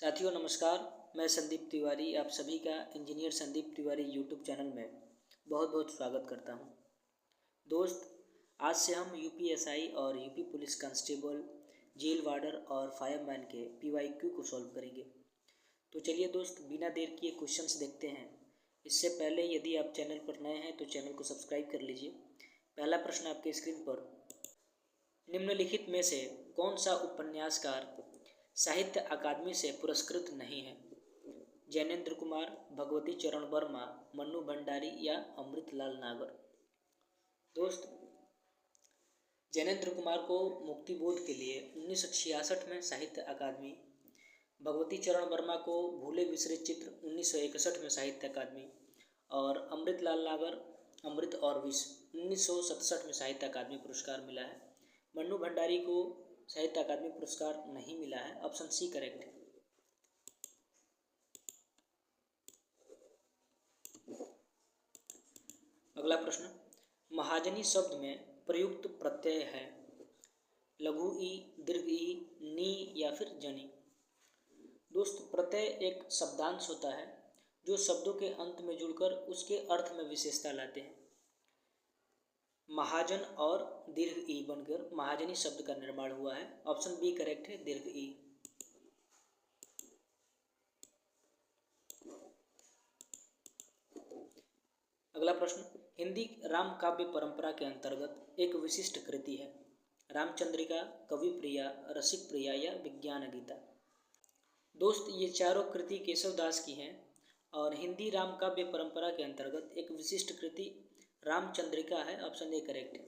साथियों नमस्कार। मैं संदीप तिवारी आप सभी का engineer Sandeep Tiwari YouTube channel में बहुत बहुत स्वागत करता हूं। दोस्त, आज से हम यूपीएसआई और UP police constable, jail warder और फायरमैन के पीवाईक्यू को सॉल्व करेंगे। तो चलिए दोस्त, बिना देर किए क्वेश्चंस देखते हैं। इससे पहले यदि आप चैनल पर नए हैं तो चैनल को सब्सक्राइब कर लीजिए। पहला प्रश्न आपके स्क्रीन पर, निम्नलिखित में से कौन सा उपन्यासकार साहित्य अकादमी से पुरस्कृत नहीं है? जैनेन्द्र कुमार, भगवती चरण वर्मा, मन्नू भंडारी या अमृतलाल नागर। दोस्त, जैनेन्द्र कुमार को मुक्तिबोध के लिए 1966 में साहित्य अकादमी, भगवती चरण वर्मा को भूले बिसरे चित्र 1961 में साहित्य अकादमी और अमृतलाल नागर अमृत और विष 1967 में साहित्य अकादमी पुरस्कार मिला है। मन्नू भंडारी को साहित्य अकादमी पुरस्कार नहीं मिला है। ऑप्शन सी करेक्ट है। अगला प्रश्न, महाजनी शब्द में प्रयुक्त प्रत्यय है लघु ई, दीर्घ ई, नी या फिर जनी। दोस्त, प्रत्यय एक शब्दांश होता है जो शब्दों के अंत में जुड़कर उसके अर्थ में विशेषता लाते हैं। महाजन और दीर्घ ई बनकर महाजनी शब्द का निर्माण हुआ है। ऑप्शन बी करेक्ट है, दीर्घ ई। अगला प्रश्न, हिंदी राम काव्य परंपरा के अंतर्गत एक विशिष्ट कृति है रामचंद्रिका, कवि प्रिया, रसिक प्रिया या विज्ञान गीता। दोस्त, ये चारों कृति केशवदास की हैं और हिंदी राम काव्य परंपरा के अंतर्गत एक विशिष्ट कृति रामचंद्रिका है। ऑप्शन ए करेक्ट है।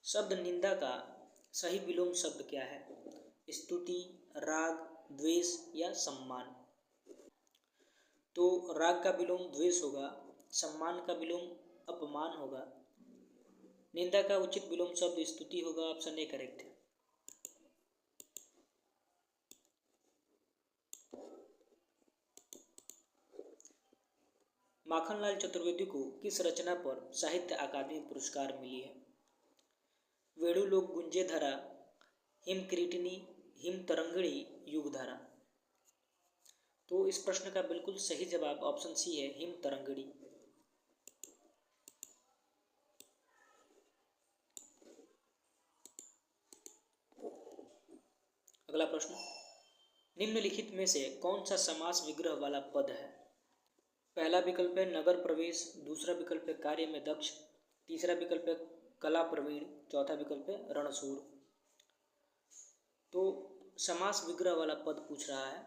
शब्द निंदा का सही विलोम शब्द क्या है? स्तुति, राग, द्वेष या सम्मान। तो राग का विलोम द्वेष होगा, सम्मान का विलोम अपमान होगा, निंदा का उचित विलोम शब्द स्तुति होगा। ऑप्शन ए करेक्ट है। माखनलाल चतुर्वेदी को किस रचना पर साहित्य अकादमी पुरस्कार मिली है? वेणुलोक गुंजे धरा, हिमकिरीटिनी, हिम तरंगिणी, युगधारा। तो इस प्रश्न का बिल्कुल सही जवाब ऑप्शन सी है, हिम तरंगिणी। अगला प्रश्न, निम्नलिखित में से कौन सा समास विग्रह वाला पद है? पहला विकल्प है नगर प्रवेश, दूसरा विकल्प है कार्य में दक्ष, तीसरा विकल्प है कला प्रवीण, चौथा विकल्प है रणशूर। तो समास विग्रह वाला पद पूछ रहा है।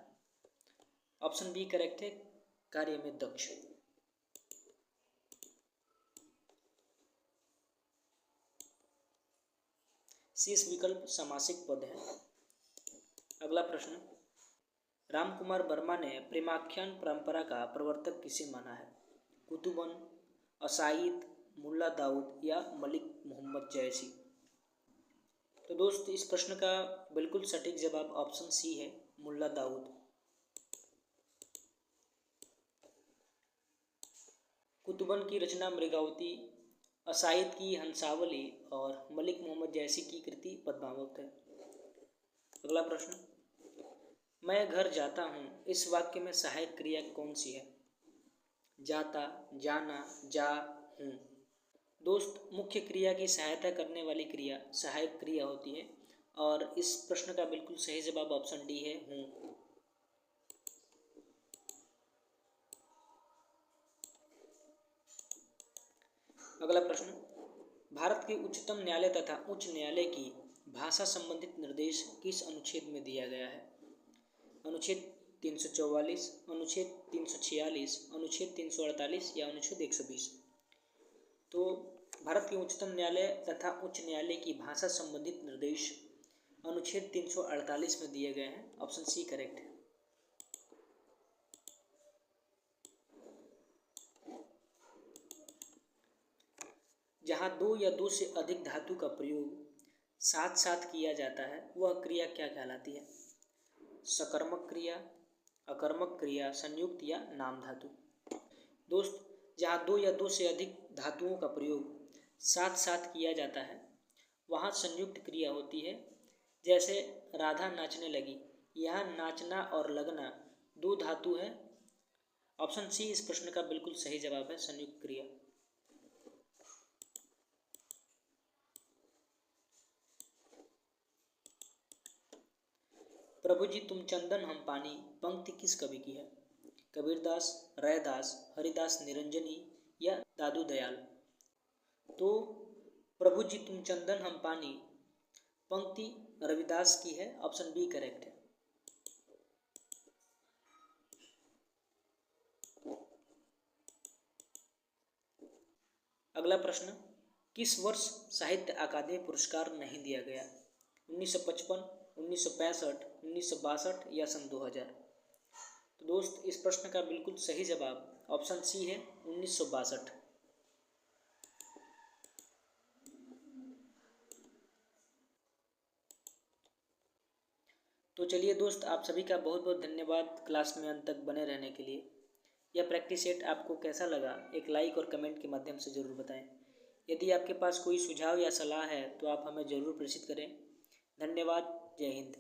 ऑप्शन बी करेक्ट है, कार्य में दक्ष। शेष विकल्प समासिक पद है। अगला प्रश्न, रामकुमार वर्मा ने प्रेमाख्यान परंपरा का प्रवर्तक किसे माना है? कुतुबन, असाइद, मुल्ला दाऊद या मलिक मोहम्मद जैसी। तो दोस्त, इस प्रश्न का बिल्कुल सटीक जवाब ऑप्शन सी है, मुल्ला दाऊद। कुतुबन की रचना मृगावती, असाइद की हंसावली और मलिक मोहम्मद जैसी की कृति पद्मावत है। अगला प्रश्न, मैं घर जाता हूँ, इस वाक्य में सहायक क्रिया कौन सी है? जाता, जाना, जा, हूँ। दोस्त, मुख्य क्रिया की सहायता करने वाली क्रिया सहायक क्रिया होती है और इस प्रश्न का बिल्कुल सही जवाब ऑप्शन डी है, हूँ। अगला प्रश्न, भारत के उच्चतम न्यायालय तथा उच्च न्यायालय की भाषा संबंधित निर्देश किस अनुच्छेद में दिया गया है? अनुच्छेद 344, अनुच्छेद 346, अनुच्छेद 348 या अनुच्छेद 120। तो भारत के उच्चतम न्यायालय तथा उच्च न्यायालय की भाषा संबंधित निर्देश अनुच्छेद 348 में दिए गए हैं। ऑप्शन सी करेक्ट है। जहाँ दो या दो से अधिक धातु का प्रयोग साथ साथ किया जाता है वह क्रिया क्या कहलाती है? सकर्मक क्रिया, अकर्मक क्रिया, संयुक्त या नाम धातु। दोस्त, जहाँ दो या दो से अधिक धातुओं का प्रयोग साथ साथ किया जाता है वहाँ संयुक्त क्रिया होती है। जैसे राधा नाचने लगी, यहाँ नाचना और लगना दो धातु है। ऑप्शन सी इस प्रश्न का बिल्कुल सही जवाब है, संयुक्त क्रिया। प्रभु जी तुम चंदन हम पानी पंक्ति किस कवि की है? कबीरदास, रैदास, हरिदास निरंजनी या दादू दयाल? तो प्रभु जी तुम चंदन हम पानी पंक्ति रविदास की है। ऑप्शन बी करेक्ट है। अगला प्रश्न, किस वर्ष साहित्य अकादमी पुरस्कार नहीं दिया गया? 1955, 1965, 1962 या सन 2000? तो दोस्त इस प्रश्न का बिल्कुल सही जवाब ऑप्शन सी है, 1962। तो चलिए दोस्त, आप सभी का बहुत बहुत धन्यवाद क्लास में अंत तक बने रहने के लिए। यह प्रैक्टिस सेट आपको कैसा लगा एक लाइक और कमेंट के माध्यम से ज़रूर बताएं। यदि आपके पास कोई सुझाव या सलाह है तो आप हमें ज़रूर प्रेषित करें। धन्यवाद। जय हिंद।